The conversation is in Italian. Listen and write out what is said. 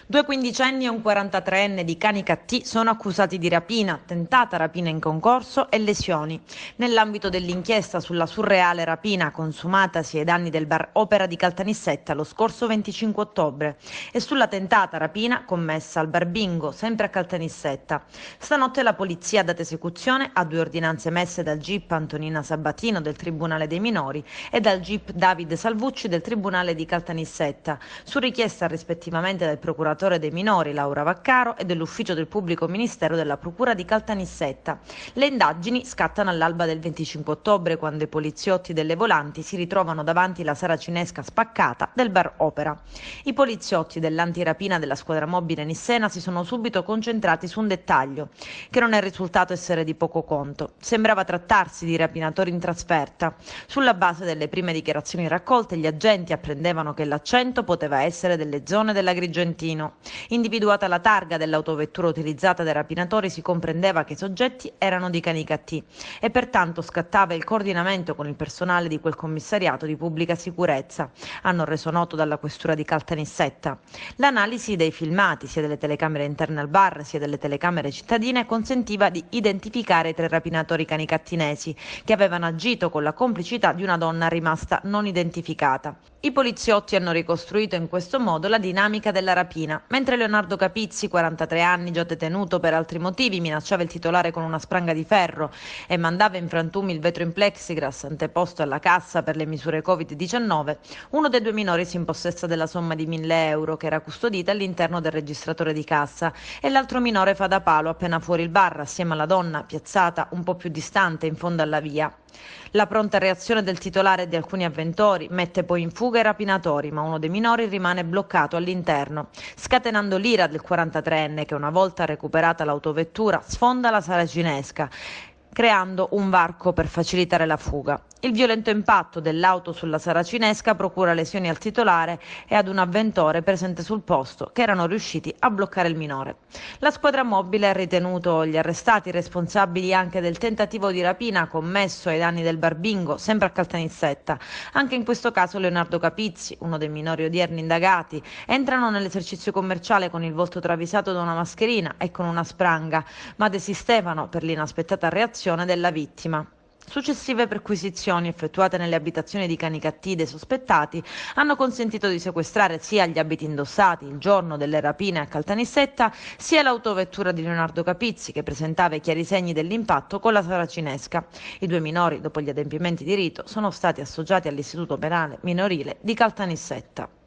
Due quindicenni e un 43enne di Canicattì sono accusati di rapina, tentata rapina in concorso e lesioni, nell'ambito dell'inchiesta sulla surreale rapina consumatasi ai danni del bar Opera di Caltanissetta lo scorso 25 ottobre e sulla tentata rapina commessa al bar Bingo, sempre a Caltanissetta. Stanotte la polizia ha dato esecuzione a due ordinanze emesse dal GIP Antonina Sabatino del Tribunale dei Minori e dal GIP Davide Salvucci del Tribunale di Caltanissetta, su richiesta rispettivamente del procuratore dei minori Laura Vaccaro e dell'ufficio del pubblico ministero della procura di Caltanissetta. Le indagini scattano all'alba del 25 ottobre, quando i poliziotti delle Volanti si ritrovano davanti la saracinesca spaccata del bar Opera. I poliziotti dell'antirapina della squadra mobile nissena si sono subito concentrati su un dettaglio che non è risultato essere di poco conto. Sembrava trattarsi di rapinatori in trasferta. Sulla base delle prime dichiarazioni raccolte, gli agenti apprendevano che l'accento poteva essere delle zone dell'Agrigentino. Individuata la targa dell'autovettura utilizzata dai rapinatori, si comprendeva che i soggetti erano di Canicattì e pertanto scattava il coordinamento con il personale di quel commissariato di pubblica sicurezza, hanno reso noto dalla questura di Caltanissetta. L'analisi dei filmati, sia delle telecamere interne al bar sia delle telecamere cittadine, consentiva di identificare i tre rapinatori canicattinesi che avevano agito con la complicità di una donna rimasta non identificata. I poliziotti hanno ricostruito in questo modo la dinamica della rapina. Mentre Leonardo Capizzi, 43 anni, già detenuto per altri motivi, minacciava il titolare con una spranga di ferro e mandava in frantumi il vetro in plexiglass anteposto alla cassa per le misure Covid-19, uno dei due minori si impossessa della somma di 1.000 euro che era custodita all'interno del registratore di cassa e l'altro minore fa da palo appena fuori il bar assieme alla donna piazzata un po' più distante in fondo alla via. La pronta reazione del titolare e di alcuni avventori mette poi in fuga i rapinatori, ma uno dei minori rimane bloccato all'interno, scatenando l'ira del 43enne che, una volta recuperata l'autovettura, sfonda la saracinesca, creando un varco per facilitare la fuga. Il violento impatto dell'auto sulla saracinesca procura lesioni al titolare e ad un avventore presente sul posto, che erano riusciti a bloccare il minore. La squadra mobile ha ritenuto gli arrestati responsabili anche del tentativo di rapina commesso ai danni del bar Bingo, sempre a Caltanissetta. Anche in questo caso Leonardo Capizzi, uno dei minori odierni indagati, entrano nell'esercizio commerciale con il volto travisato da una mascherina e con una spranga, ma desistevano per l'inaspettata reazione della vittima. Successive perquisizioni effettuate nelle abitazioni di Canicattì dei sospettati hanno consentito di sequestrare sia gli abiti indossati il giorno delle rapine a Caltanissetta, sia l'autovettura di Leonardo Capizzi, che presentava i chiari segni dell'impatto con la saracinesca. I due minori, dopo gli adempimenti di rito, sono stati assoggiati all'Istituto Penale Minorile di Caltanissetta.